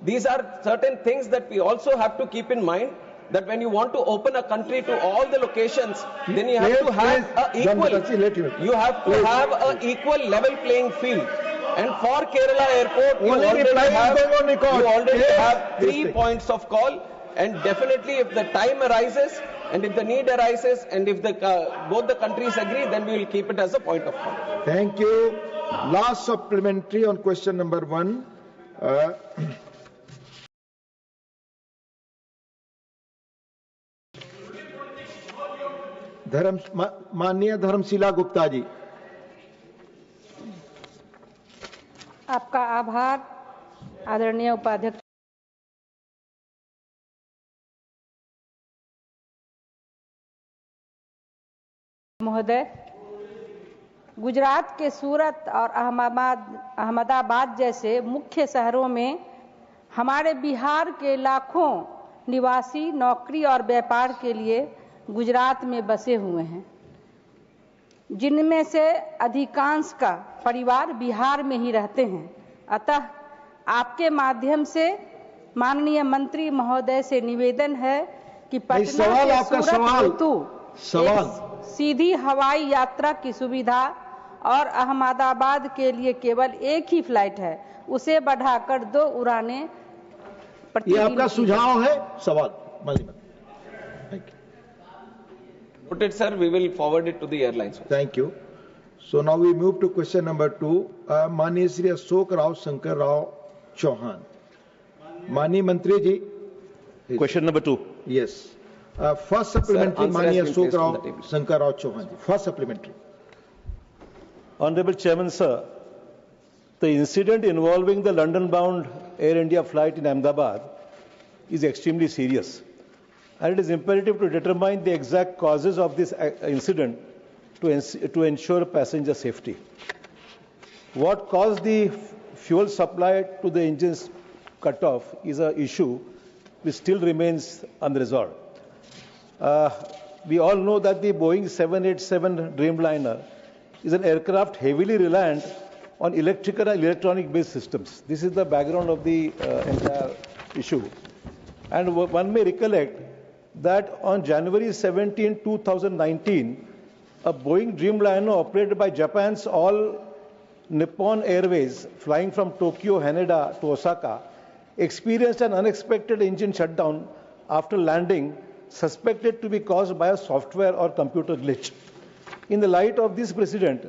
These are certain things that we also have to keep in mind, that when you want to open a country to all the locations, then you have to have a equal level playing field. And for Kerala Airport, you already have 3 points of call, and definitely if the time arises and if the need arises and if both the countries agree, then we will keep it as a point of call. Thank you. Last supplementary on question number 1. माननीय धर्मशिला गुप्ता जी। आपका आभार आदरणीय उपाध्यक्ष महोदय। गुजरात के सूरत और अहमदाबाद जैसे मुख्य शहरों में हमारे बिहार के लाखों निवासी नौकरी और व्यापार के लिए गुजरात में बसे हुए हैं, जिनमें से अधिकांश का परिवार बिहार में ही रहते हैं। अतः आपके माध्यम से माननीय मंत्री महोदय से निवेदन है कि पटना से सूरत सीधी हवाई यात्रा की सुविधा और अहमदाबाद के लिए केवल एक ही फ्लाइट है, उसे बढ़ाकर 2 उड़ानें। ये आपका सुझाव है? सवाल Noted, sir. We will forward it to the airlines. Thank you. So now we move to question number 2. माननीय श्री अशोक राव शंकर राव चौहान। माननीय मंत्री जी। Question number 2. Yes. First supplementary, माननीय अशोक राव शंकर राव चौहान जी। First supplementary. Honorable Chairman, sir, the incident involving the London-bound Air India flight in Ahmedabad is extremely serious, and it is imperative to determine the exact causes of this incident to ensure passenger safety. What caused the fuel supply to the engines cut off is an issue which still remains unresolved. We all know that the Boeing 787 Dreamliner is an aircraft heavily reliant on electrical and electronic-based systems. This is the background of the entire issue. And one may recollect that on January 17, 2019, a Boeing Dreamliner operated by Japan's All Nippon Airways, flying from Tokyo, Haneda to Osaka, experienced an unexpected engine shutdown after landing, suspected to be caused by a software or computer glitch. In the light of this precedent,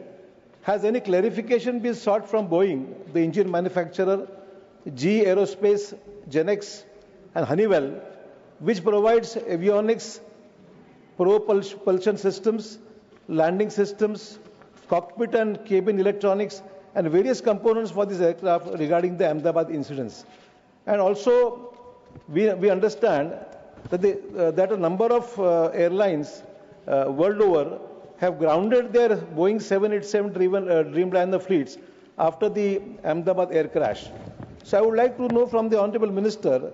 has any clarification been sought from Boeing, the engine manufacturer, GE Aerospace, Genex, and Honeywell, which provides avionics, propulsion systems, landing systems, cockpit and cabin electronics, and various components for this aircraft regarding the Ahmedabad incidents? And also, we understand that, that a number of airlines world over have grounded their Boeing 787 Dreamliner fleets after the Ahmedabad air crash. So I would like to know from the Honorable Minister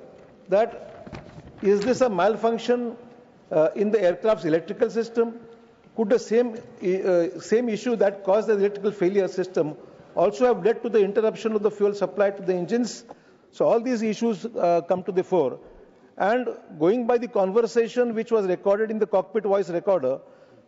that is this a malfunction in the aircraft's electrical system? Could the same issue that caused the electrical failure system also have led to the interruption of the fuel supply to the engines? So all these issues come to the fore. And going by the conversation which was recorded in the cockpit voice recorder,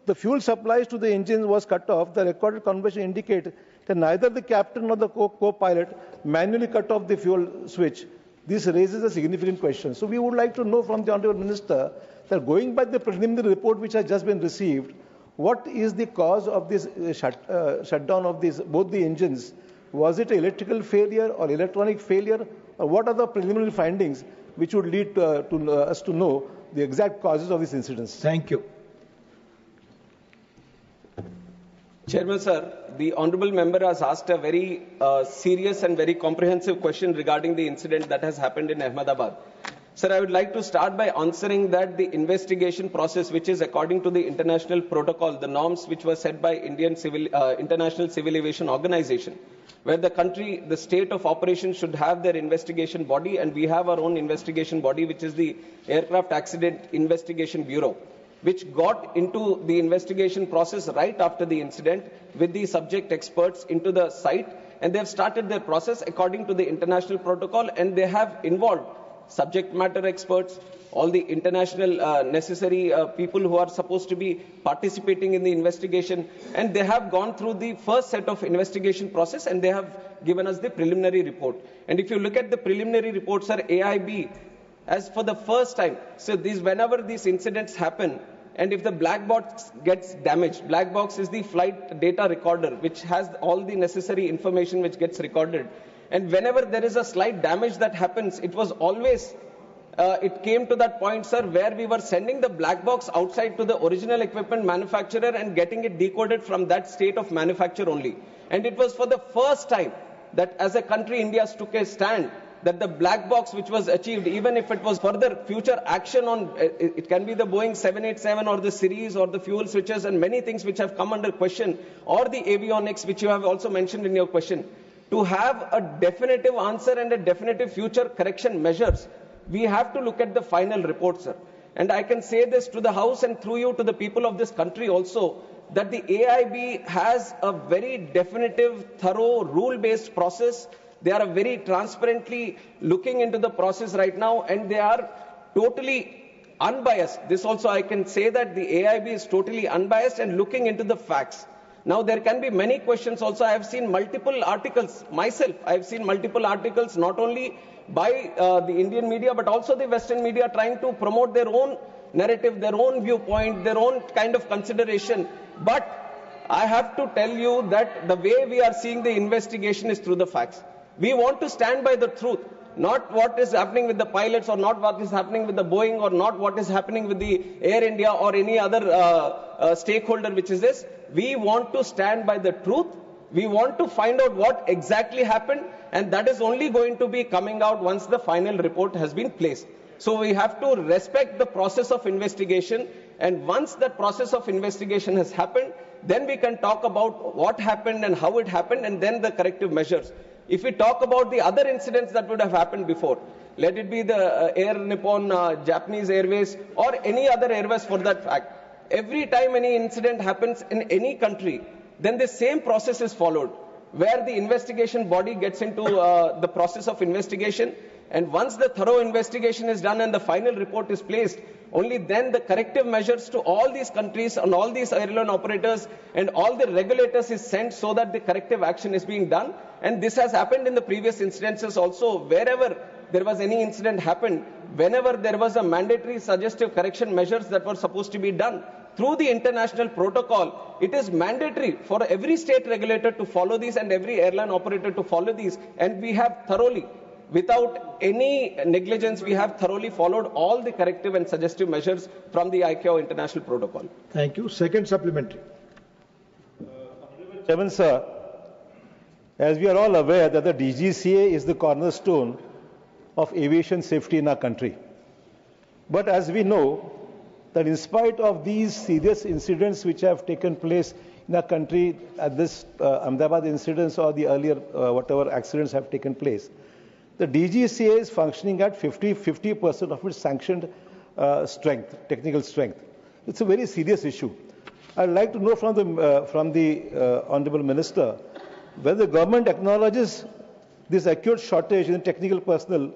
the fuel supplies to the engines was cut off. The recorded conversation indicated that neither the captain nor the co-pilot manually cut off the fuel switch. This raises a significant question. So we would like to know from the Honorable Minister that going by the preliminary report which has just been received, what is the cause of this shutdown of both the engines? Was it electrical failure or electronic failure? Or what are the preliminary findings which would lead us to know the exact causes of these incidents? Thank you. Chairman, sir, the honourable member has asked a very serious and very comprehensive question regarding the incident that has happened in Ahmedabad. Sir, I would like to start by answering that the investigation process, which is according to the international protocol, the norms which were set by International Civil Aviation Organization, where the state of operation should have their investigation body, and we have our own investigation body, which is the Aircraft Accident Investigation Bureau, which got into the investigation process right after the incident with the subject experts into the site, and they have started their process according to the international protocol, and they have involved subject matter experts, all the international necessary people who are supposed to be participating in the investigation, and they have gone through the first set of investigation process, and they have given us the preliminary report. And if you look at the preliminary reports, sir, AIB, as for the first time, so whenever these incidents happen, and if the black box gets damaged, black box is the flight data recorder, which has all the necessary information which gets recorded. And whenever there is a slight damage that happens, it was always, it came to that point, sir, where we were sending the black box outside to the original equipment manufacturer and getting it decoded from that state of manufacture only. And it was for the first time that as a country, India took a stand that the black box which was achieved, even if it was further future action on, it can be the Boeing 787 or the series or the fuel switches and many things which have come under question, or the avionics which you have also mentioned in your question. To have a definitive answer and a definitive future correction measures, we have to look at the final report, sir. And I can say this to the House and through you to the people of this country also, that the AIB has a very definitive, thorough, rule-based process. They are very transparently looking into the process right now, and they are totally unbiased. This also I can say that the AIB is totally unbiased and looking into the facts. Now there can be many questions also. I have seen multiple articles myself. I have seen multiple articles not only by the Indian media but also the Western media trying to promote their own narrative, their own viewpoint, their own kind of consideration. But I have to tell you that the way we are seeing the investigation is through the facts. We want to stand by the truth, not what is happening with the pilots or not what is happening with the Boeing or not what is happening with the Air India or any other stakeholder which is this. We want to stand by the truth. We want to find out what exactly happened, and that is only going to be coming out once the final report has been placed. So we have to respect the process of investigation, and once that process of investigation has happened, then we can talk about what happened and how it happened, and then the corrective measures. If we talk about the other incidents that would have happened before, let it be the Air Nippon, Japanese Airways, or any other airways for that fact, every time any incident happens in any country, then the same process is followed, where the investigation body gets into the process of investigation, and once the thorough investigation is done and the final report is placed, only then the corrective measures to all these countries and all these airline operators and all the regulators is sent so that the corrective action is being done. And this has happened in the previous incidences also. Wherever there was any incident happened, whenever there was a mandatory suggestive correction measures that were supposed to be done through the international protocol, it is mandatory for every state regulator to follow these and every airline operator to follow these. And we have thoroughly, without any negligence, we have thoroughly followed all the corrective and suggestive measures from the ICAO international protocol. Thank you. Second supplementary. Chairman, sir, as we are all aware that the DGCA is the cornerstone of aviation safety in our country. But as we know, that in spite of these serious incidents which have taken place in our country at this Ahmedabad incidents or the earlier whatever accidents have taken place, the DGCA is functioning at 50% of its sanctioned strength, technical strength. It's a very serious issue. I'd like to know from the Honorable Minister whether the government acknowledges this acute shortage in technical personnel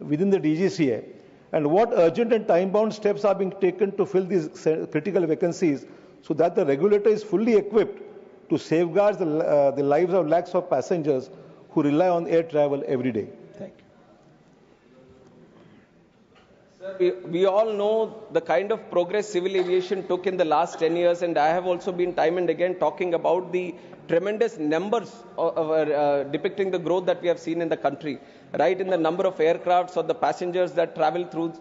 within the DGCA, and what urgent and time-bound steps are being taken to fill these critical vacancies so that the regulator is fully equipped to safeguard the lives of lakhs of passengers who rely on air travel every day. Thank Sir, you. we all know the kind of progress civil aviation took in the last 10 years, and I have also been time and again talking about the tremendous numbers depicting the growth that we have seen in the country, right in the number of aircrafts or the passengers that travel through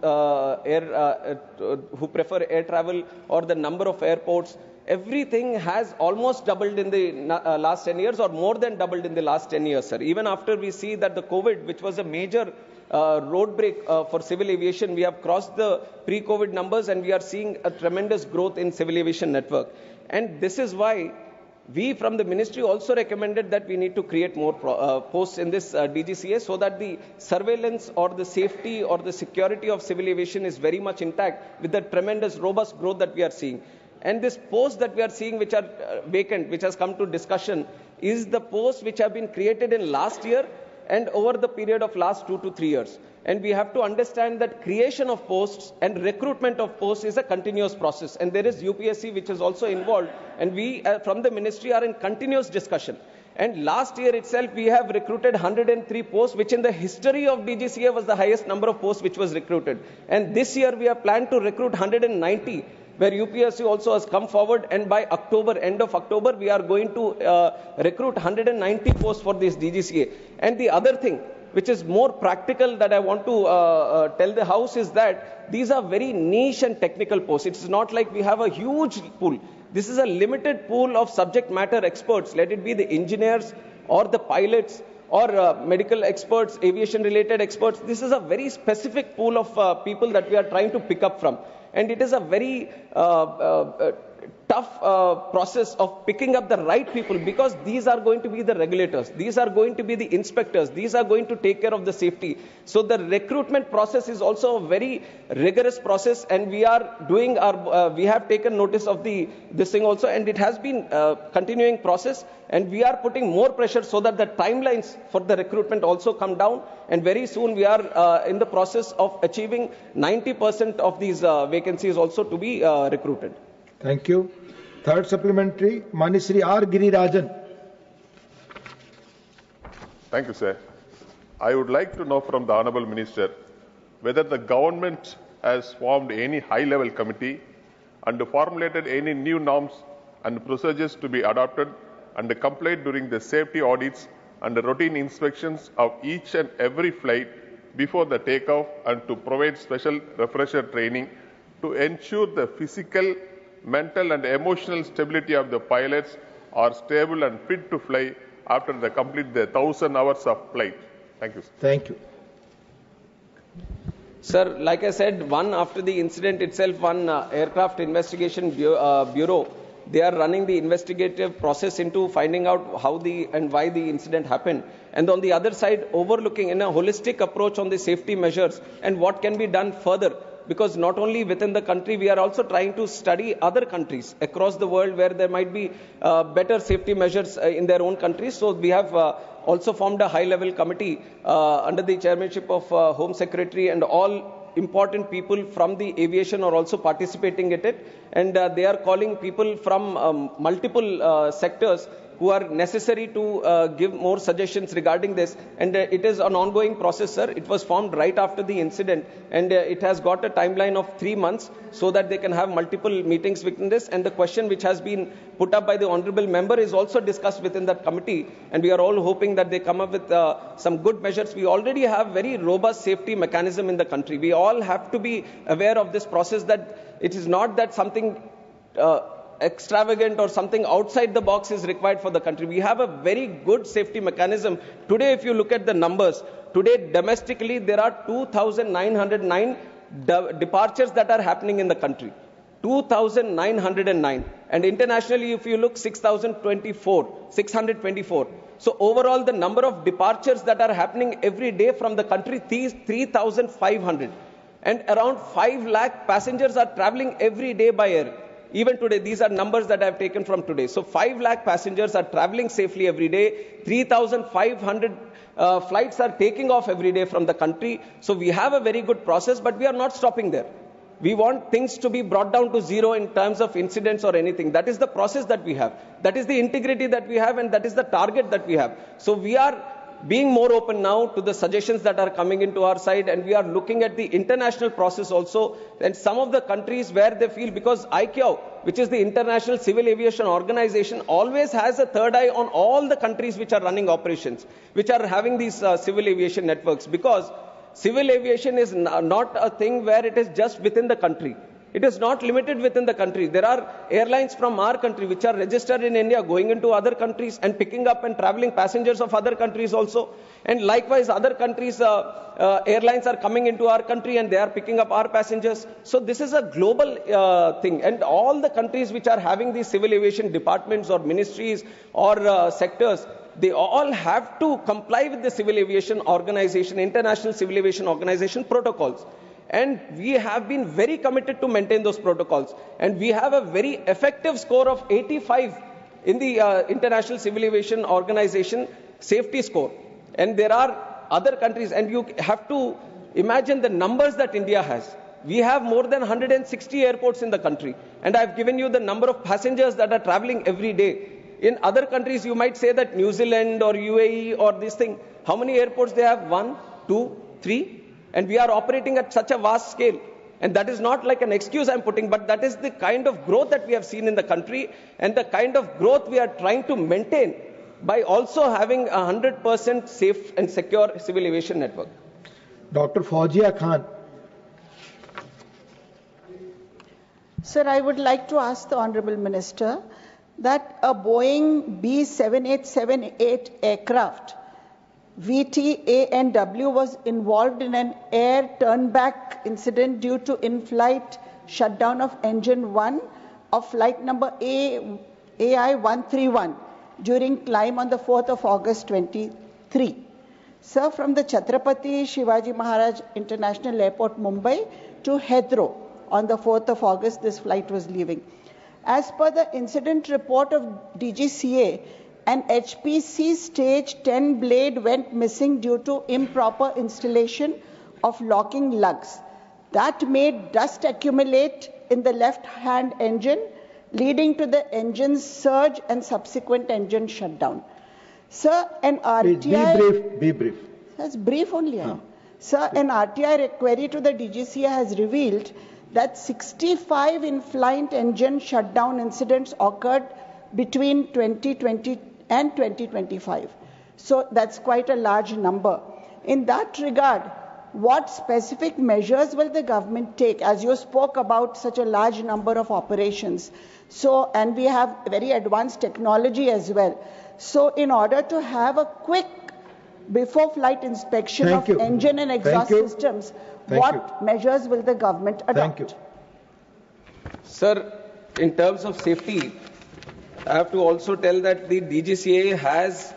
who prefer air travel, or the number of airports. Everything has almost doubled in the last 10 years, or more than doubled in the last 10 years, sir. Even after we see that the COVID, which was a major road break for civil aviation, we have crossed the pre-COVID numbers, and we are seeing a tremendous growth in civil aviation network. And this is why we from the ministry also recommended that we need to create more posts in this DGCA, so that the surveillance or the safety or the security of civil aviation is very much intact with the tremendous robust growth that we are seeing. And this posts that we are seeing which are vacant, which has come to discussion, is the posts which have been created in last year and over the period of last 2 to 3 years. And we have to understand that creation of posts and recruitment of posts is a continuous process. And there is UPSC which is also involved. And we from the ministry are in continuous discussion. And last year itself, we have recruited 103 posts, which in the history of DGCA was the highest number of posts which was recruited. And this year we have planned to recruit 190, where UPSC also has come forward. And by October, end of October, we are going to recruit 190 posts for this DGCA. And the other thing, which is more practical that I want to tell the House, is that these are very niche and technical posts. It's not like we have a huge pool. This is a limited pool of subject matter experts, let it be the engineers or the pilots or medical experts, aviation related experts. This is a very specific pool of people that we are trying to pick up from. And it is a very tough process of picking up the right people, because these are going to be the regulators, these are going to be the inspectors, these are going to take care of the safety. So the recruitment process is also a very rigorous process, and we are doing our, we have taken notice of this thing also, and it has been continuing process, and we are putting more pressure so that the timelines for the recruitment also come down, and very soon we are in the process of achieving 90% of these vacancies also to be recruited. Thank you. Third supplementary, Manisri R. Girirajan. Thank you, sir. I would like to know from the Honourable Minister whether the government has formed any high-level committee and formulated any new norms and procedures to be adopted and complied during the safety audits and the routine inspections of each and every flight before the takeoff, and to provide special refresher training to ensure the physical, mental and emotional stability of the pilots are stable and fit to fly after they complete the 1,000 hours of flight. Thank you, sir. Thank you. Sir, like I said, after the incident itself, aircraft investigation bureau, they are running the investigative process into finding out how and why the incident happened. And on the other side, overlooking in a holistic approach on the safety measures and what can be done further. Because not only within the country, we are also trying to study other countries across the world where there might be better safety measures in their own countries. So we have also formed a high-level committee under the chairmanship of Home Secretary, and all important people from the aviation are also participating in it. And they are calling people from multiple sectors who are necessary to give more suggestions regarding this. And it is an ongoing process, sir. It was formed right after the incident, and it has got a timeline of 3 months so that they can have multiple meetings within this. And the question which has been put up by the honorable member is also discussed within that committee. And we are all hoping that they come up with some good measures. We already have very robust safety mechanism in the country. We all have to be aware of this process, that it is not that something extravagant or something outside the box is required for the country. We have a very good safety mechanism. Today, if you look at the numbers, today domestically there are 2,909 departures that are happening in the country. 2,909. And internationally, if you look, 624. So overall, the number of departures that are happening every day from the country, 3,500. And around 5 lakh passengers are traveling every day by air. Even today, these are numbers that I have taken from today. So 5 lakh passengers are traveling safely every day. 3,500 flights are taking off every day from the country. So we have a very good process, but we are not stopping there. We want things to be brought down to zero in terms of incidents or anything. That is the process that we have. That is the integrity that we have, and that is the target that we have. So we are being more open now to the suggestions that are coming into our side, and we are looking at the international process also, and some of the countries where they feel, because ICAO, which is the International Civil Aviation Organization, always has a third eye on all the countries which are running operations, which are having these civil aviation networks, because civil aviation is not a thing where it is just within the country. It is not limited within the country. There are airlines from our country which are registered in India going into other countries and picking up and traveling passengers of other countries also. And likewise, other countries, airlines are coming into our country and they are picking up our passengers. So this is a global thing. And all the countries which are having these civil aviation departments or ministries or sectors, they all have to comply with the Civil Aviation Organization, International Civil Aviation Organization protocols. And we have been very committed to maintain those protocols. And we have a very effective score of 85 in the International Civil Aviation Organization safety score. And there are other countries, and you have to imagine the numbers that India has. We have more than 160 airports in the country, and I've given you the number of passengers that are traveling every day. In other countries, you might say that New Zealand or UAE or this thing, how many airports they have? 1, 2, 3, and we are operating at such a vast scale. And that is not like an excuse I'm putting, but that is the kind of growth that we have seen in the country and the kind of growth we are trying to maintain by also having a 100% safe and secure civil aviation network. Dr. Fauzia Khan. Sir, I would like to ask the Honorable Minister that a Boeing B7878 aircraft VTANW was involved in an air turnback incident due to in-flight shutdown of engine 1 of flight number AI131 during climb on the 4th of August 23. Sir, from the Chhatrapati Shivaji Maharaj International Airport, Mumbai to Heathrow on the 4th of August, this flight was leaving. As per the incident report of DGCA, an HPC stage 10 blade went missing due to improper installation of locking lugs. That made dust accumulate in the left-hand engine, leading to the engine's surge and subsequent engine shutdown. Sir, an RTI... Be brief. That's brief only. Sir, an RTI query to the DGCA has revealed that 65 in-flight engine shutdown incidents occurred between 2020 and 2025. So that's quite a large number. In that regard, what specific measures will the government take, as you spoke about such a large number of operations? So, and we have very advanced technology as well. So in order to have a quick before flight inspection of engine and exhaust systems, what measures will the government adopt? Thank you. Sir, in terms of safety, I have to also tell that the DGCA has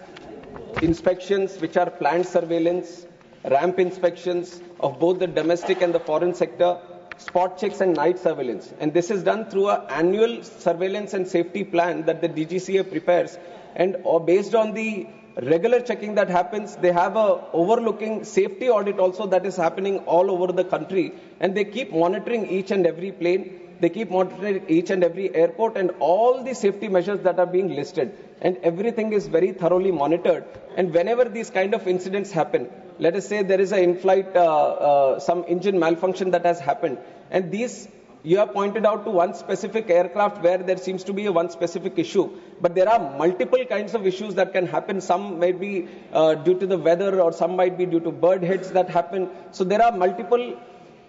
inspections which are planned surveillance, ramp inspections of both the domestic and the foreign sector, spot checks and night surveillance. And this is done through an annual surveillance and safety plan that the DGCA prepares. And based on the regular checking that happens, they have a overlooking safety audit also that is happening all over the country. And they keep monitoring each and every plane. They keep monitoring each and every airport and all the safety measures that are being listed. And everything is very thoroughly monitored. And whenever these kind of incidents happen, let us say there is an in-flight, some engine malfunction that has happened. And these, you have pointed out to one specific aircraft where there seems to be one specific issue. But there are multiple kinds of issues that can happen. Some might be due to the weather or some might be due to bird hits that happen. So there are multiple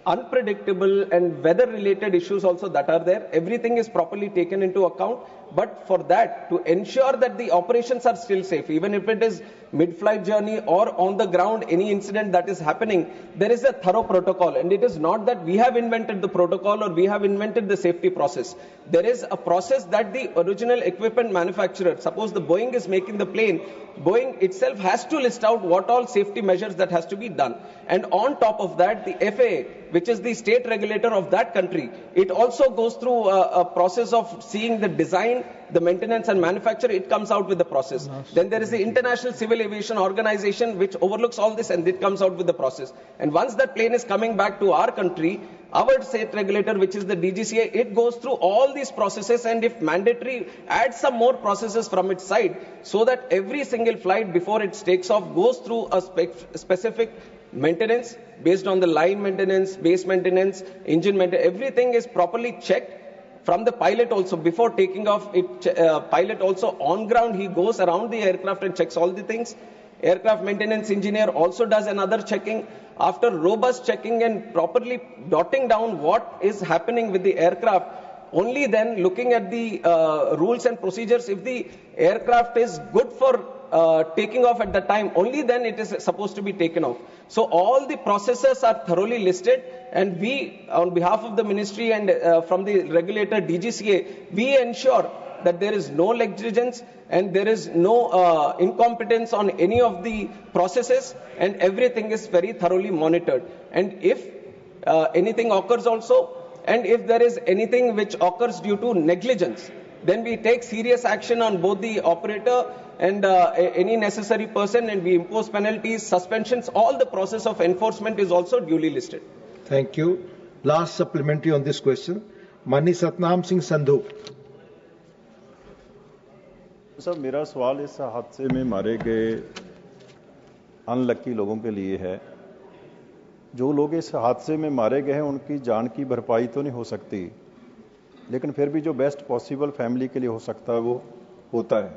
unpredictable and weather-related issues also that are there. Everything is properly taken into account. But for that, to ensure that the operations are still safe, even if it is mid-flight journey or on the ground, any incident that is happening, there is a thorough protocol. And it is not that we have invented the protocol or we have invented the safety process. There is a process that the original equipment manufacturer, suppose the Boeing is making the plane, Boeing itself has to list out what all safety measures that has to be done. And on top of that, the FAA, which is the state regulator of that country, it also goes through a process of seeing the design, the maintenance and manufacture. It comes out with the process. Then there is the International Civil Aviation Organization which overlooks all this and it comes out with the process. And once that plane is coming back to our country, our state regulator, which is the DGCA, it goes through all these processes and if mandatory, adds some more processes from its side so that every single flight before it takes off goes through a specific maintenance based on the line maintenance, base maintenance, engine maintenance. Everything is properly checked from the pilot also. Before taking off, pilot also on ground, he goes around the aircraft and checks all the things. Aircraft maintenance engineer also does another checking. After robust checking and properly dotting down what is happening with the aircraft, only then looking at the rules and procedures, if the aircraft is good for taking off at the time, only then it is supposed to be taken off. So all the processes are thoroughly listed, and we, on behalf of the ministry and from the regulator DGCA, we ensure that there is no negligence and there is no incompetence on any of the processes, and everything is very thoroughly monitored. And if anything occurs also, and if there is anything which occurs due to negligence, then we take serious action on both the operator and any necessary person, and we impose penalties, suspensions. All the process of enforcement is also duly listed. Thank you. Last supplementary on this question. Mani Satnam Singh Sandhu. Sir मेरा सवाल इस हादसे में मारे गए unlucky लोगों के लिए है। जो लोग इस हादसे में मारे गए हैं उनकी जान की भरपाई तो नहीं हो सकती, लेकिन फिर भी जो बेस्ट पॉसिबल फैमिली के लिए हो सकता है वो होता है।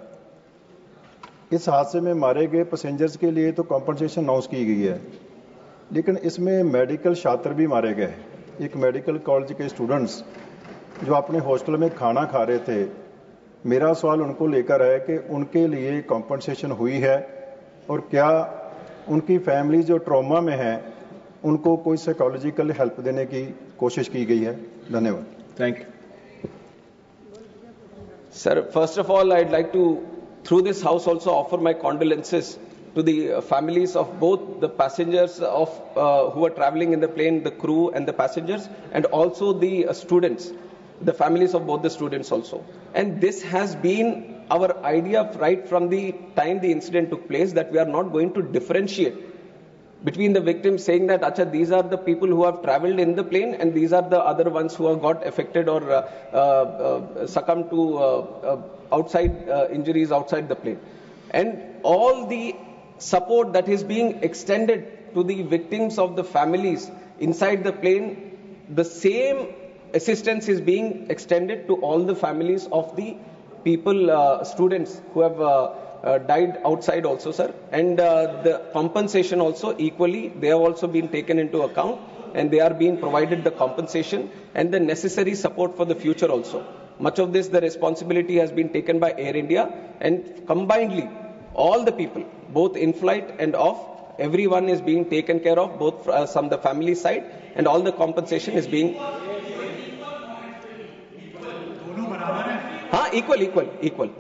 इस हादसे में मारे गए पैसेंजर्स के लिए तो कॉम्पनसेशन अनाउंस की गई है, लेकिन इसमें मेडिकल छात्र भी मारे गए। एक मेडिकल कॉलेज के स्टूडेंट्स जो अपने हॉस्टल में खाना खा रहे थे, मेरा सवाल उनको लेकर है कि उनके लिए कॉम्पनसेशन हुई है और क्या उनकी फैमिली जो ट्रॉमा में है उनको कोई साइकोलॉजिकल हेल्प देने की कोशिश की गई है? धन्यवाद। Thank you. Sir, first of all, I'd like to, through this house, also offer my condolences to the families of both the passengers of who are traveling in the plane, the crew and the passengers, and also the students, the families of both the students also. And this has been our idea right from the time the incident took place, that we are not going to differentiate between the victims, saying that Acha, these are the people who have traveled in the plane and these are the other ones who have got affected or succumbed to outside injuries outside the plane. And all the support that is being extended to the victims of the families inside the plane, the same assistance is being extended to all the families of the people, students who have died outside also, sir. And the compensation also equally, they have also been taken into account and they are being provided the compensation and the necessary support for the future also. Much of this, the responsibility has been taken by Air India, and combinedly, all the people, both in flight and off, everyone is being taken care of, both from the family side, and all the compensation is being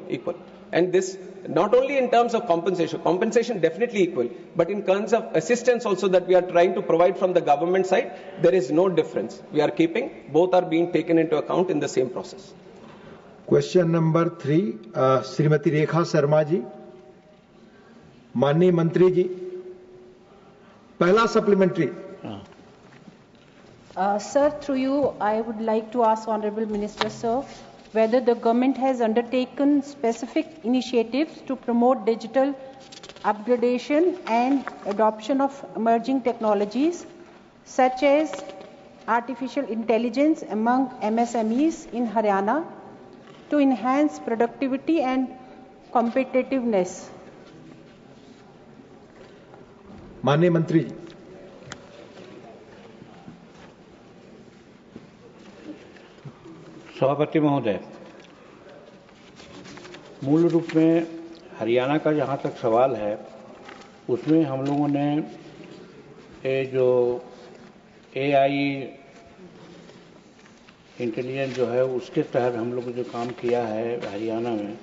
equal. And this, not only in terms of compensation definitely equal, but in terms of assistance also that we are trying to provide from the government side, there is no difference. We are keeping, both are being taken into account in the same process. Question number 3, Srimati Rekha Sharma ji. माननीय मंत्री जी, पहला supplementary. Sir, through you, I would like to ask Honorable Minister, sir, whether the government has undertaken specific initiatives to promote digital upgradation and adoption of emerging technologies such as artificial intelligence among MSMEs in Haryana to enhance productivity and competitiveness. माननीय मंत्री जी। सभापति महोदय, मूल रूप में हरियाणा का जहाँ तक सवाल है, उसमें हम लोगों ने ये जो AI इंटेलिजेंस जो है उसके तहत हम लोग जो काम किया है हरियाणा में,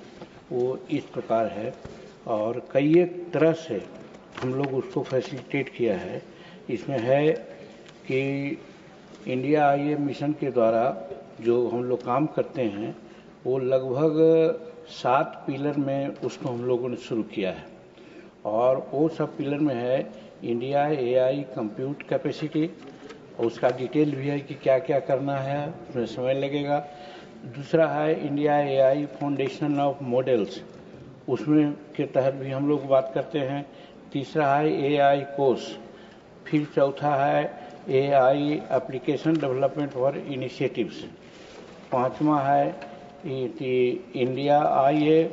वो इस प्रकार है और कई एक तरह से हम लोग उसको फैसिलिटेट किया है। इसमें है कि इंडिया IAM मिशन के द्वारा जो हम लोग काम करते हैं वो लगभग 7 पिलर में उसको हम लोगों ने शुरू किया है, और वो सब पिलर में है इंडिया AI कंप्यूट कैपेसिटी, और उसका डिटेल भी है कि क्या क्या करना है, उसमें समय लगेगा। दूसरा है India AI foundation of models, उसमें के तहत भी हम लोग बात करते हैं। तीसरा है AI कोर्स, फिर चौथा है AI application development for initiatives, पांचवा है इंडिया IA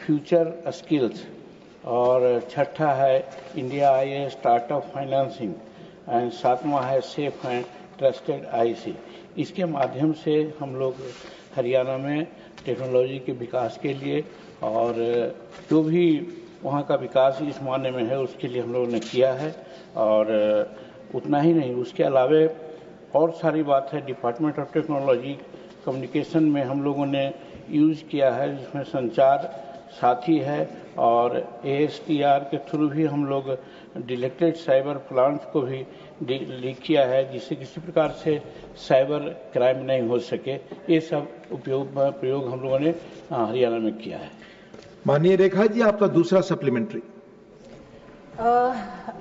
फ्यूचर स्किल्स, और छठा है India IA startup financing, and सातवां है सेफ एंड ट्रस्टेड IC। इसके माध्यम से हम लोग हरियाणा में टेक्नोलॉजी के विकास के लिए और जो भी वहाँ का विकास इस मायने में है उसके लिए हम लोगों ने किया है। और उतना ही नहीं, उसके अलावे और सारी बात है डिपार्टमेंट ऑफ टेक्नोलॉजी कम्युनिकेशन में हम लोगों ने यूज़ किया है, जिसमें संचार साथी है और ASTR के थ्रू भी हम लोग डिलेक्टेड साइबर प्लांट्स को भी लीक किया है, जिससे किसी प्रकार से साइबर क्राइम नहीं हो सके। ये सब प्रयोग हम लोगों ने हरियाणा में किया है। माननीय रेखा जी, आपका दूसरा supplementary.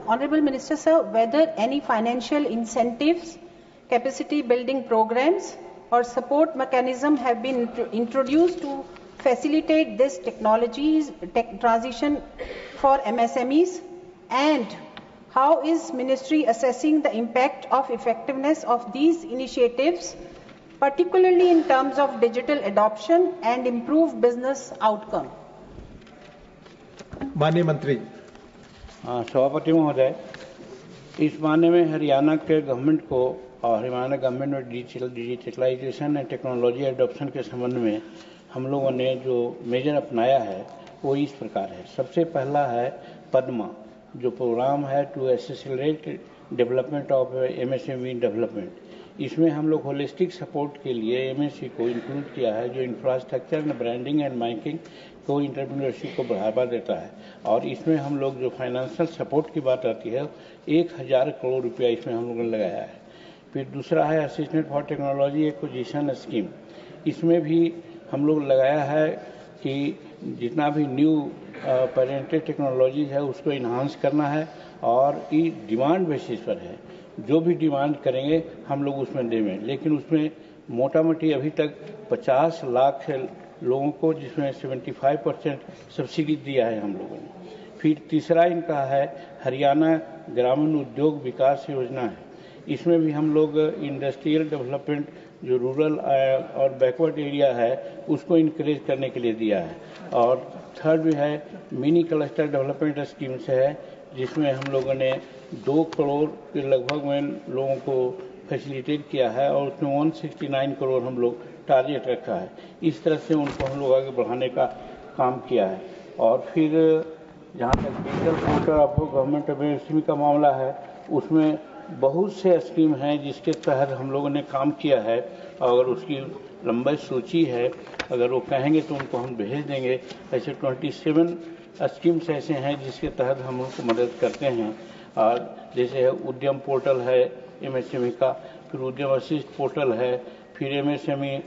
Honorable Minister, sir, whether any financial incentives, capacity building programs or support mechanism have been introduced to facilitate this transition for MSMEs, and how is Ministry assessing the impact of effectiveness of these initiatives, particularly in terms of digital adoption and improved business outcome? माननीय मंत्री। सभापति महोदय, इस मामले में हरियाणा के government को और हरियाणा गवर्नमेंट में डिजिटलाइजेशन एंड टेक्नोलॉजी एडॉप्शन के संबंध में हम लोगों ने जो मेजर अपनाया है वो इस प्रकार है। सबसे पहला है पद्मा, जो प्रोग्राम है to accelerate development of MSME development. इसमें हम लोग होलिस्टिक सपोर्ट के लिए MSE को इंक्लूड किया है, जो infrastructure and branding and marketing को एंटरप्रेन्योरशिप को बढ़ावा देता है। और इसमें हम लोग जो फाइनेंशियल सपोर्ट की बात आती है 1000 करोड़ रुपया इसमें हम लोगों ने लगाया है। फिर दूसरा है assistant for technology acquisition scheme. इसमें भी हम लोग लगाया है कि जितना भी न्यू पेरेंटेड टेक्नोलॉजी है उसको इन्हांस करना है और ये डिमांड बेसिस पर है। जो भी डिमांड करेंगे हम लोग उसमें देंगे, लेकिन उसमें मोटा मोटी अभी तक 50 लाख लोगों को, जिसमें 75% सब्सिडी दिया है हम लोगों ने। फिर तीसरा इनका है हरियाणा ग्रामीण उद्योग विकास योजना है। इसमें भी हम लोग इंडस्ट्रियल डेवलपमेंट जो रूरल और बैकवर्ड एरिया है उसको इंकरेज करने के लिए दिया है। और थर्ड भी है मिनी क्लस्टर डेवलपमेंट स्कीम्स है, जिसमें हम लोगों ने 2 करोड़ के लगभग में लोगों को फैसिलिटेट किया है और उसमें 169 करोड़ हम लोग टारगेट रखा है। इस तरह से उनको हम लोग आगे बढ़ाने का काम किया है। और फिर जहाँ तक digital portal of government MSME का मामला है, उसमें बहुत से स्कीम हैं जिसके तहत हम लोगों ने काम किया है। अगर उसकी लंबी सूची है, अगर वो कहेंगे तो उनको हम भेज देंगे। ऐसे 27 स्कीम्स ऐसे हैं जिसके तहत हम उनको मदद करते हैं। और जैसे है उद्यम पोर्टल है एमएसएमई का, फिर उद्यम असिस्ट पोर्टल है, फिर एमएसएमई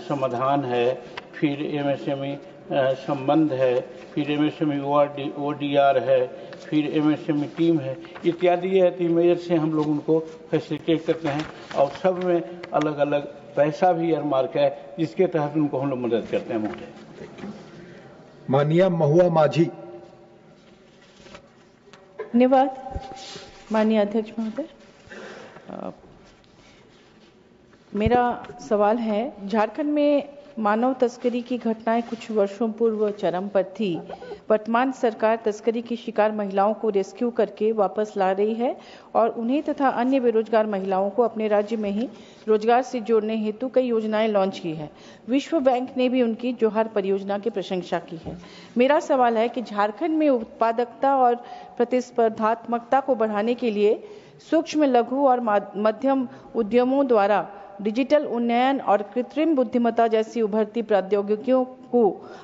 समाधान है, फिर एमएसएमई संबंध है, फिर एमएसएमई ODR है, फिर एमएसएमई टीम है, इत्यादि ये 3 मेजर से हम लोग उनको फैसिलिटेट करते हैं। और सब में अलग अलग पैसा भी एयरमार्क है जिसके तहत उनको हम लोग मदद करते हैं। महोदय। माननीय महुआ माझी। धन्यवाद माननीय अध्यक्ष महोदय। मेरा सवाल है, झारखंड में मानव तस्करी की घटनाएं कुछ वर्षों पूर्व चरम पर थी। वर्तमान सरकार तस्करी की शिकार महिलाओं को रेस्क्यू करके वापस ला रही है और उन्हें तथा अन्य बेरोजगार महिलाओं को अपने राज्य में ही रोजगार से जोड़ने हेतु कई योजनाएं लॉन्च की है। विश्व बैंक ने भी उनकी जोहार परियोजना की प्रशंसा की है। मेरा सवाल है कि झारखंड में उत्पादकता और प्रतिस्पर्धात्मकता को बढ़ाने के लिए सूक्ष्म, लघु और मध्यम उद्यमों द्वारा डिजिटल उन्नयन और कृत्रिम बुद्धिमत्ता जैसी उभरती प्रौद्योगिकियों को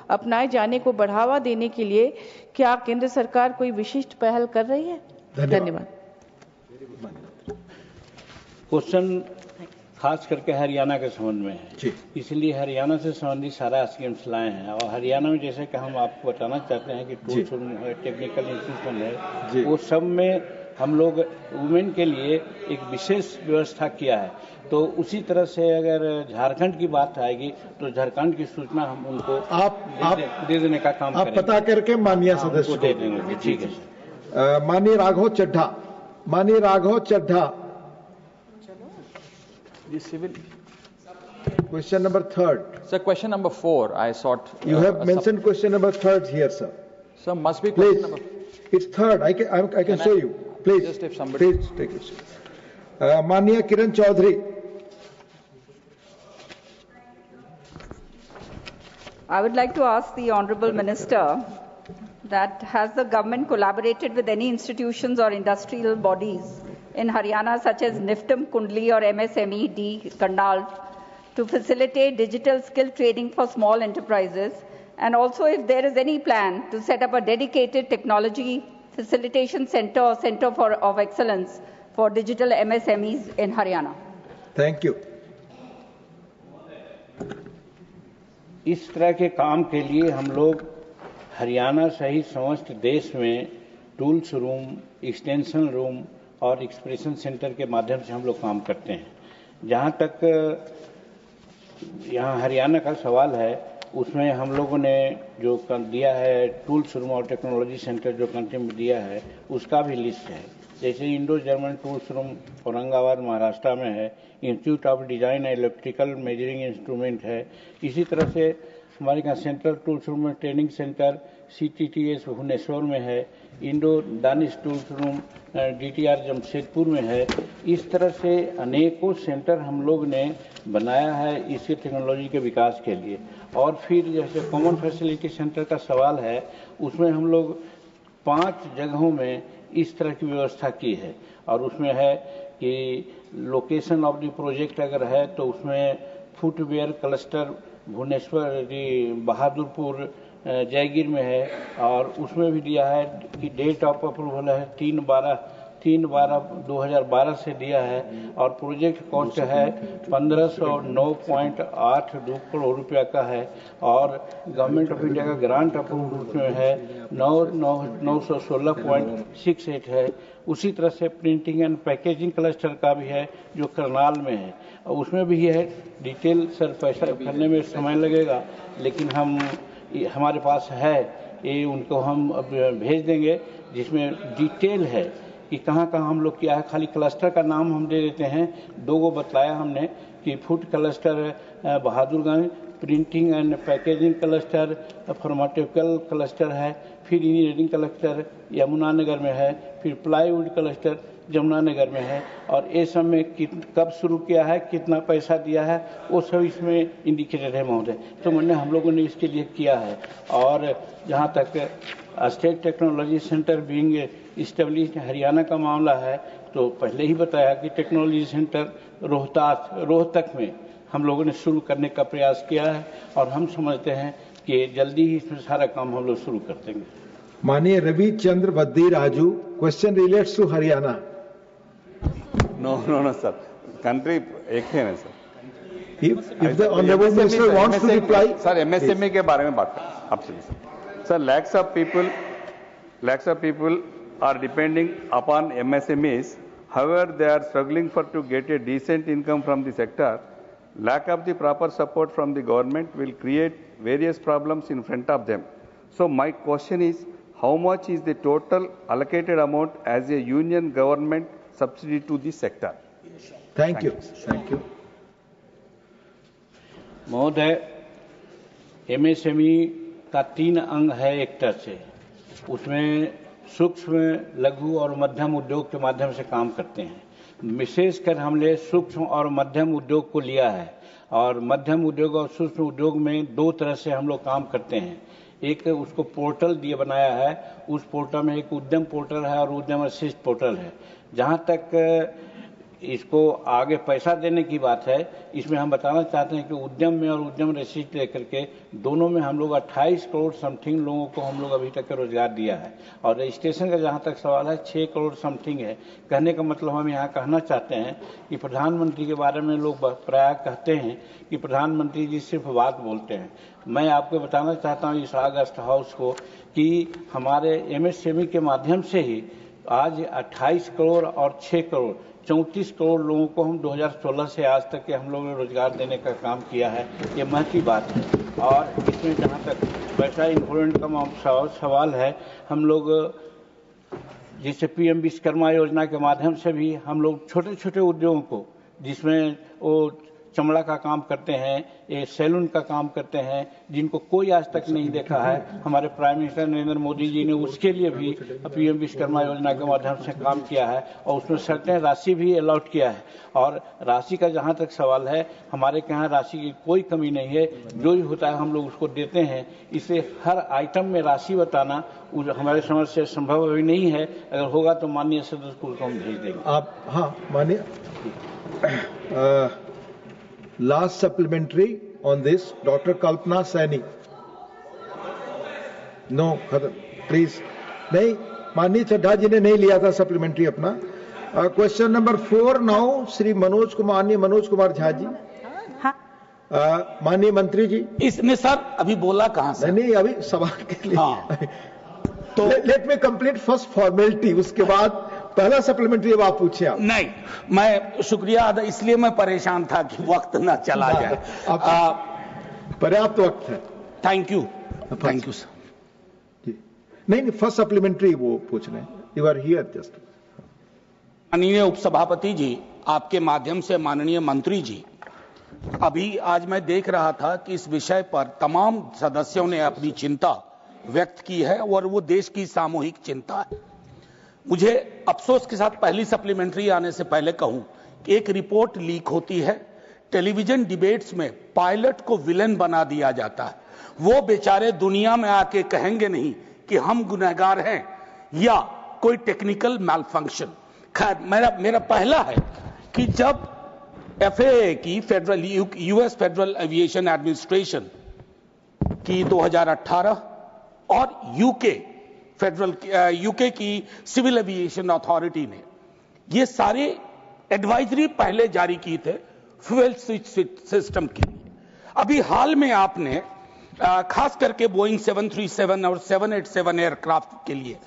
अपनाए जाने को बढ़ावा देने के लिए क्या केंद्र सरकार कोई विशिष्ट पहल कर रही है? धन्यवाद। क्वेश्चन खास करके हरियाणा के संबंध में है, इसलिए हरियाणा से संबंधित सारा स्कीम्स लाए हैं। और हरियाणा में जैसे कि हम आपको बताना चाहते हैं कि टूल्स टेक्निकल इंस्टीट्यूशन है, वो सब में हम लोग वुमेन के लिए एक विशेष व्यवस्था किया है। तो उसी तरह से अगर झारखंड की बात आएगी तो झारखंड की सूचना हम उनको दे देने का काम करेंगे। आप पता करके माननीय सदस्य दे देंगे। ठीक है। माननीय राघव चड्ढा। माननीय Raghav Chadha. Question number 3. Sir, question number 4. I sought. You have mentioned question number 3 here, sir. Sir, must be question number. It's 3rd. I can show you. Please. Just if somebody. Please take it. माननीय Kiran Chaudhary. I would like to ask the Honourable Minister that has the government collaborated with any institutions or industrial bodies in Haryana such as NIFTM Kundli or MSME-D Karnal to facilitate digital skill training for small enterprises And also if there is any plan to set up a dedicated technology facilitation center or center of excellence for digital MSMEs in Haryana. Thank you. इस तरह के काम के लिए हम लोग हरियाणा सहित समस्त देश में टूल्स रूम, एक्सटेंशन रूम और एक्सप्रेशन सेंटर के माध्यम से हम लोग काम करते हैं। जहां तक यहाँ हरियाणा का सवाल है, उसमें हम लोगों ने जो दिया है टूल्स रूम और टेक्नोलॉजी सेंटर जो कंट्री में दिया है, उसका भी लिस्ट है। जैसे Indo German tools room Aurangabad Maharashtra में है, institute of design and electrical measuring instrument है। इसी तरह से हमारे यहाँ सेंट्रल टूल्स रूम में ट्रेनिंग सेंटर CTTS भुवनेश्वर में है, Indo Danish tools room DTR Jamshedpur में है। इस तरह से अनेकों सेंटर हम लोग ने बनाया है इसी टेक्नोलॉजी के विकास के लिए। और फिर जैसे कॉमन फैसिलिटी सेंटर का सवाल है, उसमें हम लोग 5 जगहों में इस तरह की व्यवस्था की है। और उसमें है कि लोकेशन ऑफ द प्रोजेक्ट अगर है तो उसमें फुटवेयर क्लस्टर भुवनेश्वर बहादुरपुर जयगिर में है। और उसमें भी दिया है कि डेट ऑफ अप्रूवल है 3/12/2012 से दिया है। और प्रोजेक्ट कॉस्ट है 1509.82 करोड़ रुपया का है। और गवर्नमेंट ऑफ इंडिया का ग्रांट अप्रूव उसमें है 916.68 है। उसी तरह से प्रिंटिंग एंड पैकेजिंग क्लस्टर का भी है जो करनाल में है। उसमें भी है डिटेल सर, पैसा करने में समय लगेगा, लेकिन हमारे पास है, ये उनको हम भेज देंगे, जिसमें डिटेल है कि कहाँ कहाँ हम लोग किया है। खाली क्लस्टर का नाम हम दे देते हैं। 2 बताया हमने कि food cluster Bahadurganj, printing and packaging cluster pharmaceutical cluster है, फिर इंजीनियरिंग क्लस्टर यमुनानगर में है, फिर प्लाईवुड क्लस्टर जमुनानगर में है। और ये सब में कब शुरू किया है, कितना पैसा दिया है, वो सब इसमें इंडिकेटेड है महोदय। तो मैंने हम लोगों ने इसके लिए किया है। और जहाँ तक state technology centre being established Haryana का मामला है, तो पहले ही बताया कि टेक्नोलॉजी सेंटर रोहतक में हम लोगों ने शुरू करने का प्रयास किया है। और हम समझते हैं कि जल्दी ही इसमें सारा काम हम लोग शुरू कर देंगे। माननीय Ravichandra Vaddiraju, question relates to Haryana. No, sir. Country एक है ना sir. If the honorable minister wants to reply, sir MSME के बारे में बात करें आपसे sir. Sir, lakhs of people are depending upon MSMEs. However, they are struggling to get a decent income from the sector. Lack of the proper support from the government will create various problems in front of them. So my question is, how much is the total allocated amount as a union government subsidy to the sector? Thank you. महोदय, MSME का 3 अंग है एक तरह से। उसमें सूक्ष्म, लघु और मध्यम उद्योग के माध्यम से काम करते हैं। विशेषकर हमने सूक्ष्म और मध्यम उद्योग को लिया है। और मध्यम उद्योग और सूक्ष्म उद्योग में 2 तरह से हम लोग काम करते हैं। एक उसको पोर्टल दिए बनाया है, उस पोर्टल में एक उद्यम पोर्टल है और उद्यम असिस्ट पोर्टल है। जहां तक इसको आगे पैसा देने की बात है, इसमें हम बताना चाहते हैं कि उद्यम में और उद्यम असिस्ट लेकर के दोनों में हम लोग 28 करोड़ समथिंग लोगों को हम लोग अभी तक रोजगार दिया है। और रजिस्ट्रेशन का जहां तक सवाल है 6 करोड़ समथिंग है। कहने का मतलब हम यहाँ कहना चाहते हैं कि प्रधानमंत्री के बारे में लोग प्रायः कहते हैं कि प्रधानमंत्री जी सिर्फ बात बोलते हैं। मैं आपको बताना चाहता हूँ इस ऑगस्ट हाउस को कि हमारे MSME के माध्यम से ही आज 28 करोड़ और 6 करोड़ 34 करोड़ लोगों को हम 2016 से आज तक के हम लोगों ने रोजगार देने का काम किया है। ये महत्वपूर्ण बात है। और इसमें जहाँ तक पैसा इन्फ्लुएंस का सवाल है, हम लोग जैसे PM विश्वकर्मा योजना के माध्यम से भी हम लोग छोटे छोटे उद्योगों को, जिसमें वो चमड़ा का काम करते हैं, ये सैलून का काम करते हैं, जिनको कोई आज तक नहीं देखा है, हमारे प्राइम मिनिस्टर नरेंद्र मोदी जी ने उसके लिए भी PM विश्वकर्मा योजना के माध्यम से काम किया है। और उसमें सर्टेन राशि भी अलॉट किया है। और राशि का जहां तक सवाल है, हमारे यहाँ राशि की कोई कमी नहीं है। जो भी होता है हम लोग उसको देते हैं। इसलिए हर आइटम में राशि बताना हमारे समझ से संभव अभी नहीं है। अगर होगा तो माननीय सदस्य को हम भेज देंगे। आप हाँ माननीय last supplementary on this, Dr. Kalpana Saini. No please नहीं, माननीय चड्ढा जी ने नहीं लिया था सप्लीमेंट्री अपना। Question number 4 now Shri Manoj Kumar Jha ji. माननीय मंत्री जी, इसने सर अभी बोला कहां से? नहीं अभी सवाल के लिए। हाँ। तो let me complete first formality, उसके बाद पहला सप्लीमेंट्री अब आप पूछिए। नहीं, मैं शुक्रिया अदा इसलिए मैं परेशान था कि वक्त ना चला जाए। पर्याप्त वक्त है। Thank you sir. नहीं फर्स्ट सप्लीमेंट्री वो पूछ रहे हैं। You are here just. माननीय उपसभापति जी, आपके माध्यम से माननीय मंत्री जी, अभी आज मैं देख रहा था कि इस विषय पर तमाम सदस्यों ने अपनी चिंता व्यक्त की है और वो देश की सामूहिक चिंता है। मुझे अफसोस के साथ पहली सप्लीमेंट्री आने से पहले कहूं कि एक रिपोर्ट लीक होती है, टेलीविजन डिबेट्स में पायलट को विलेन बना दिया जाता है। वो बेचारे दुनिया में आके कहेंगे नहीं कि हम गुनहगार हैं या कोई टेक्निकल मैलफंक्शन। खैर, मेरा पहला है कि जब FAA की federal US federal aviation administration की 2018 और यूके की सिविल एविएशन अथॉरिटी ने ये सारे एडवाइजरी पहले जारी की थे फ्यूल स्विच सिस्टम के लिए। अभी हाल में आपने खास करके बोइंग 737 और 787 एयरक्राफ्ट के लिए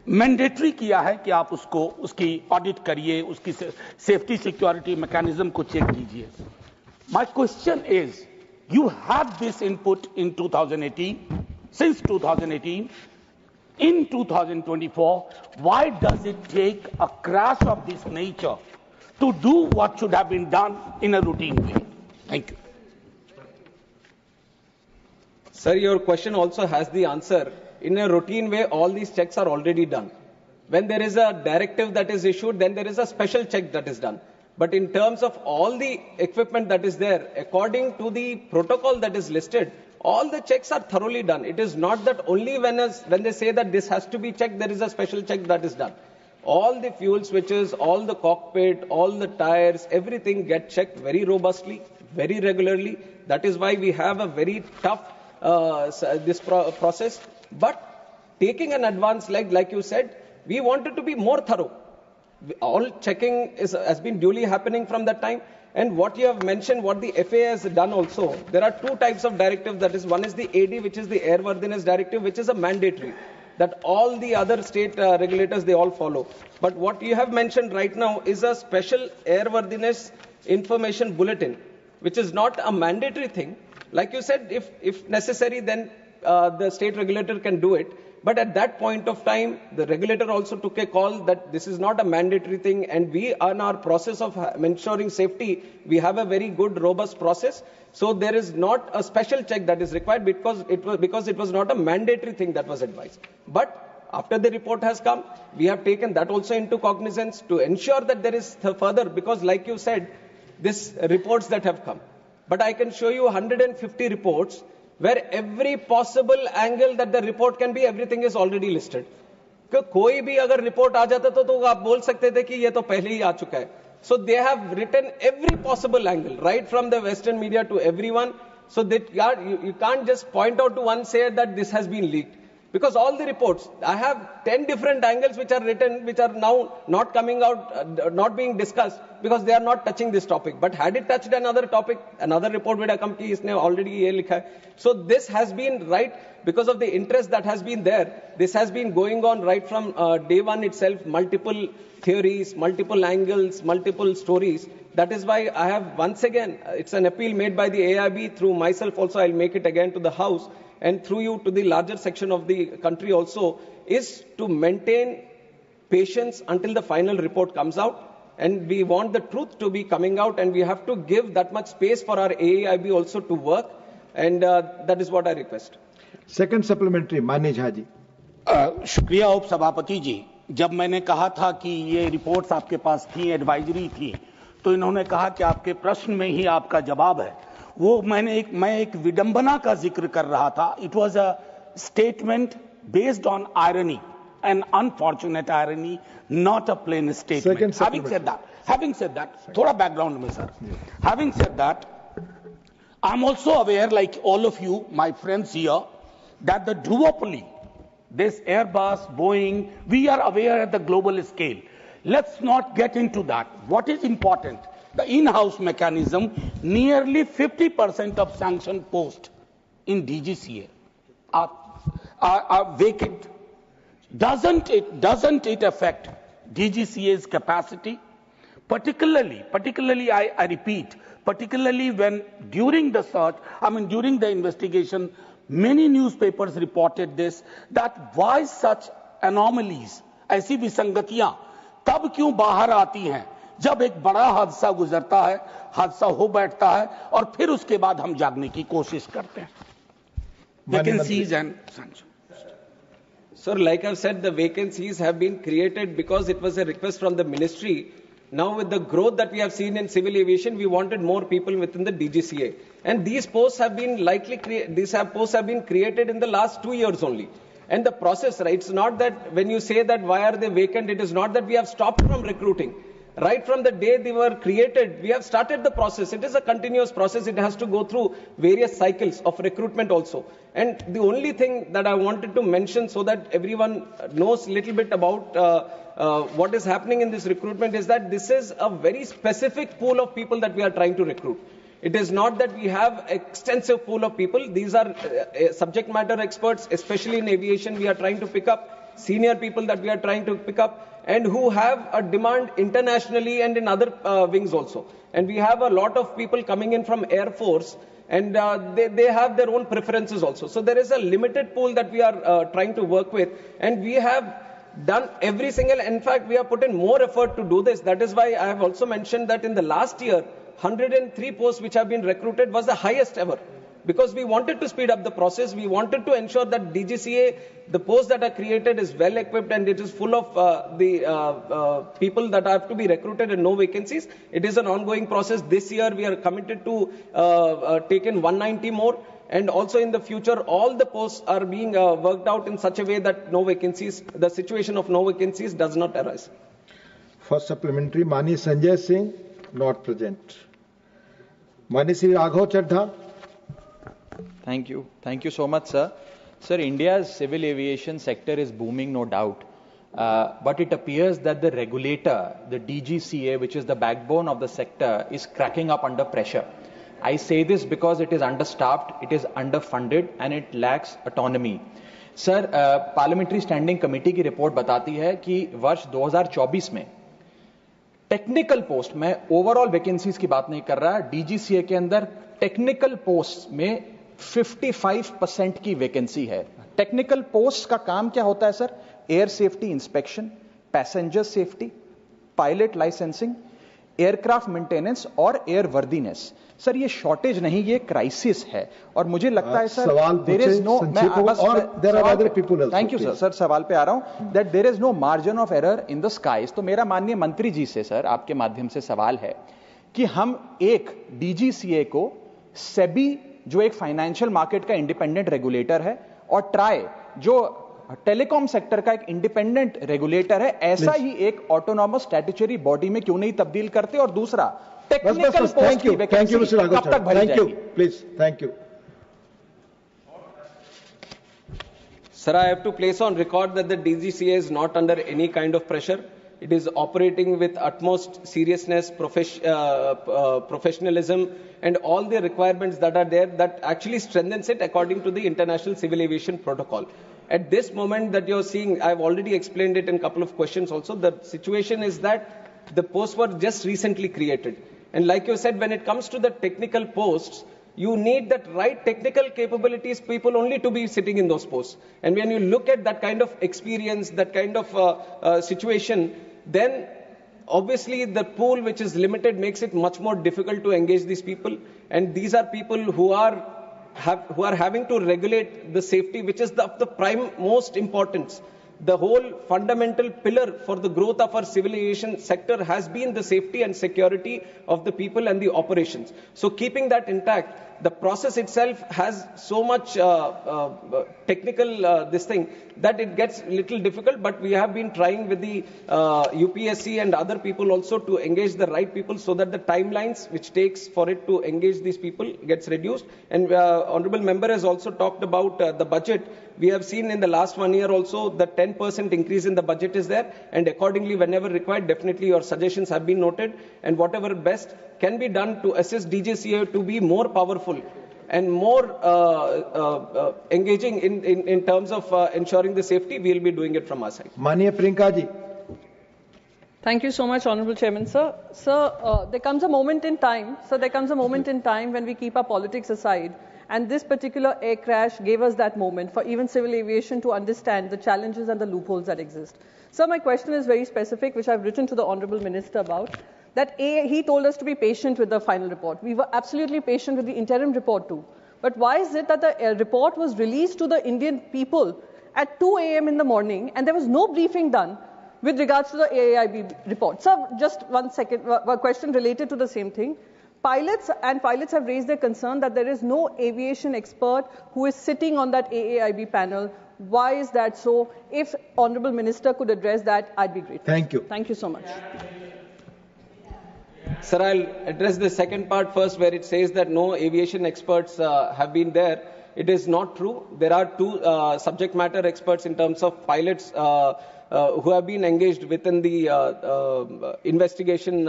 मैंडेटरी किया है कि आप उसकी ऑडिट करिए, उसकी सेफ्टी सिक्योरिटी मैकेनिज्म को चेक कीजिए। My question is, you had this input in 2018, since 2018, in 2024, why does it take a crash of this nature to do what should have been done in a routine way? Thank you. Sir, your question also has the answer. In a routine way, all these checks are already done. When there is a directive that is issued, then there is a special check that is done. But in terms of all the equipment that is there, according to the protocol that is listed, all the checks are thoroughly done. It is not that only when they say that this has to be checked, there is a special check that is done. All the fuel switches, all the cockpit, all the tires, everything get checked very robustly, very regularly. That is why we have a very tough process. But taking an advance like you said, we wanted to be more thorough. All checking has been duly happening from that time. And what you have mentioned, what the FAA has done also, there are two types of directives. That is, one is the AD, which is the Airworthiness Directive, which is a mandatory that all the other state regulators, they all follow. But what you have mentioned right now is a special airworthiness information bulletin, which is not a mandatory thing. Like you said, if necessary, then the state regulator can do it. But at that point of time, the regulator also took a call that this is not a mandatory thing, and we, on our process of ensuring safety, we have a very good, robust process. So there is not a special check that is required because it was not a mandatory thing that was advised. But after the report has come, we have taken that also into cognizance to ensure that there is further, because like you said, these reports that have come. But I can show you 150 reports where every possible angle that the report can be, everything is already listed. कोई भी अगर report आ जाता तो आप बोल सकते थे कि ये तो पहले ही आ चुका है. So they have written every possible angle, right from the Western media to everyone. So that you can't just point out to one, say that this has been leaked. Because all the reports, I have 10 different angles which are written, which are now not coming out, not being discussed, because they are not touching this topic. But had it touched another topic, another report would have come ki isne already ye likha hai. So this has been right because of the interest that has been there. This has been going on right from day one itself, multiple theories, multiple angles, multiple stories. That is why I have once again, it's an appeal made by the AIB through myself also, I'll make it again to the House, and through you to the larger section of the country also, is to maintain patience until the final report comes out. And we want the truth to be coming out, and we have to give that much space for our AIB also to work. And that is what I request. Second supplementary, माननीय झा जी. शुक्रिया उप सभापति जी. जब मैंने कहा था कि ये रिपोर्ट्स आपके पास थी, एडवाइजरी थी, तो इन्होंने कहा कि आपके प्रश्न में ही आपका जवाब है. वो मैं एक विडंबना का जिक्र कर रहा था. It was a statement based on irony, an unfortunate irony, not a plain statement. Having said that, thoda background mein sir. Having said that, I'm also aware, like all of you, my friends here, that the duopoly this Airbus, Boeing, we are aware at the global scale. Let's not get into that. What is important? The in-house mechanism, nearly 50% of sanction posts in DGCA are vacant. Doesn't it affect DGCA's capacity? Particularly, I repeat, particularly when during the search, during the investigation, many newspapers reported this, that why such anomalies, ऐसी विसंगतियां तब क्यों बाहर आती हैं जब एक बड़ा हादसा गुजरता है, हादसा हो बैठता है और फिर उसके बाद हम जागने की कोशिश करते हैं. Vacancies and sanctions. Sir, like I've said, the vacancies have been created because it was a request from the ministry. Now with the growth that we have seen in civil aviation, we wanted more people within the DGCA. And these posts have been posts have been created in the last 2 years only. And the process, right, it's not that when you say that why are they vacant, it is not that we have stopped from recruiting. Right from the day they were created, we have started the process. It is a continuous process. It has to go through various cycles of recruitment also. And the only thing that I wanted to mention so that everyone knows a little bit about what is happening in this recruitment is that this is a very specific pool of people that we are trying to recruit. It is not that we have extensive pool of people. These are subject matter experts, especially in aviation. We are trying to pick up senior people that we are trying to pick up, and who have a demand internationally and in other wings also. And we have a lot of people coming in from Air Force, and they have their own preferences also. So there is a limited pool that we are trying to work with, and we have done every single, in fact, we have put in more effort to do this. That is why I have also mentioned that in the last year, 103 posts which have been recruited was the highest ever. Because we wanted to speed up the process, we wanted to ensure that DGCA, the posts that are created is well equipped and it is full of the people that have to be recruited and no vacancies. It is an ongoing process. This year we are committed to take in 190 more, and also in the future all the posts are being worked out in such a way that no vacancies, the situation of no vacancies does not arise. First supplementary, Mani Sanjay Singh, not present. Mani Sri Raghav Chadha. Thank you. Thank you so much, sir. Sir, India's civil aviation sector is booming, no doubt. But it appears that the regulator, the DGCA, which is the backbone of the sector, is cracking up under pressure. I say this because it is understaffed, it is underfunded, and it lacks autonomy. Sir, Parliamentary Standing Committee की report बताती है कि वर्ष 2024 में technical post में overall vacancies की बात नहीं कर रहा, डीजीसीए के अंदर टेक्निकल पोस्ट में 55% की वैकेंसी है. टेक्निकल पोस्ट का काम क्या होता है sir? Air safety inspection, passenger safety, pilot licensing, aircraft maintenance और एयर वर्दीनेस. सर ये शॉर्टेज नहीं, ये क्राइसिस है. और मुझे लगता है sir there is no, thank you sir. Sir सवाल पे आ रहा हूं, that there is no margin of error in the skies. तो मेरा माननीय मंत्री जी से सर आपके माध्यम से सवाल है कि हम एक डीजीसीए को सेबी जो एक फाइनेंशियल मार्केट का इंडिपेंडेंट रेगुलेटर है और ट्राई जो टेलीकॉम सेक्टर का एक इंडिपेंडेंट रेगुलेटर है, ऐसा ही एक ऑटोनॉमस स्टैट्यूटरी बॉडी में क्यों नहीं तब्दील करते? और दूसरा टेक्निकल पोस्ट की वैकेंसी कब तक भरी जाएगी? Please, thank you. Sir, I have to place on record that the DGCA is not under any kind of pressure. It is operating with utmost seriousness, professionalism, and all the requirements that are there that actually strengthens it according to the International Civil Aviation Protocol. At this moment that you're seeing, I've already explained it in a couple of questions also, the situation is that the posts were just recently created. And like you said, when it comes to the technical posts, you need that right technical capabilities people only to be sitting in those posts. And when you look at that kind of experience, that kind of situation, then obviously the pool which is limited makes it much more difficult to engage these people. And these are people who are having to regulate the safety, which is of the prime most importance. The whole fundamental pillar for the growth of our civil aviation sector has been the safety and security of the people and the operations. So keeping that intact, the process itself has so much technical this thing that it gets little difficult, but we have been trying with the UPSC and other people also to engage the right people so that the timelines which takes for it to engage these people gets reduced. And Honorable Member has also talked about the budget. We have seen in the last 1 year also the 10% increase in the budget is there, and accordingly, whenever required, definitely your suggestions have been noted, and whatever best can be done to assist DGCA to be more powerful and more engaging in terms of ensuring the safety, we will be doing it from our side. Mania Priyanka ji. Thank you so much, Honorable Chairman, sir. Sir, there comes a moment in time, when we keep our politics aside, and this particular air crash gave us that moment for even civil aviation to understand the challenges and the loopholes that exist. Sir, my question is very specific, which I've written to the Honorable Minister about. That he told us to be patient with the final report. We were absolutely patient with the interim report too. But why is it that the report was released to the Indian people at 2 a.m. in the morning and there was no briefing done with regards to the AAIB report? Sir, just 1 second, a question related to the same thing. Pilots have raised their concern that there is no aviation expert who is sitting on that AAIB panel. Why is that so? If Honorable Minister could address that, I'd be grateful. Thank you. Thank you so much. Sir, I'll address the second part first, where it says that no aviation experts have been there. It is not true. There are two subject matter experts in terms of pilots who have been engaged within the investigation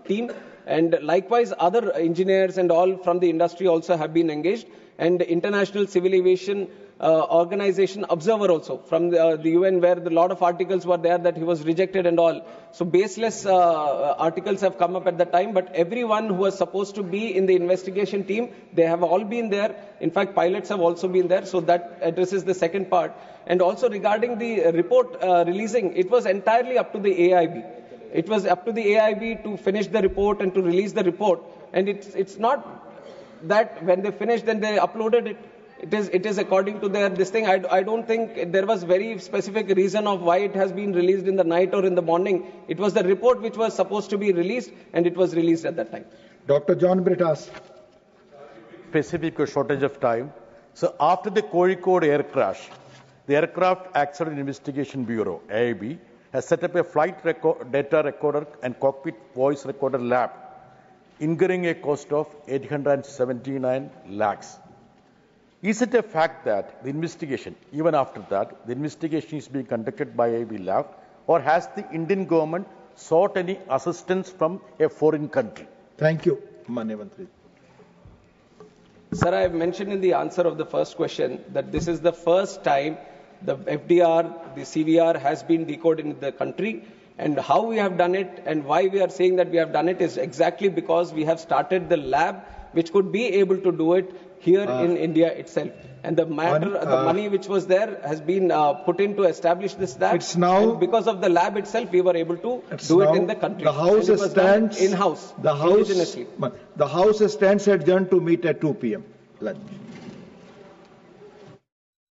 team. And likewise, other engineers and all from the industry also have been engaged. And International Civil Aviation Organization observer also from the UN, where a lot of articles were there that he was rejected and all. So baseless articles have come up at the time, but everyone who was supposed to be in the investigation team, they have all been there. In fact, pilots have also been there. So that addresses the second part. And also regarding the report releasing, it was entirely up to the AIB. It was up to the AIB to finish the report and to release the report. And it's not that when they finished, then they uploaded it. It is according to their this thing. I don't think there was very specific reason of why it has been released in the night or in the morning. It was the report which was supposed to be released, and it was released at that time. Dr. John Brittas. Specific shortage of time. So after the Kozhikode air crash, the Aircraft Accident Investigation Bureau, AIB, has set up a flight data recorder and cockpit voice recorder lab, incurring a cost of 879 lakhs. Is it a fact that the investigation, even after that, the investigation is being conducted by AIB lab, or has the Indian government sought any assistance from a foreign country? Thank you, Manya Mantri. Sir, I have mentioned in the answer of the first question that this is the first time the FDR, the CVR has been decoded in the country. And how we have done it and why we are saying that we have done it is exactly because we have started the lab which could be able to do it here in India itself. And the money which was there has been put in to establish this lab. It's now, and because of the lab itself, we were able to do it in the country. The House stands in-house, the House stands adjourned to meet at 2 p.m. Lunch.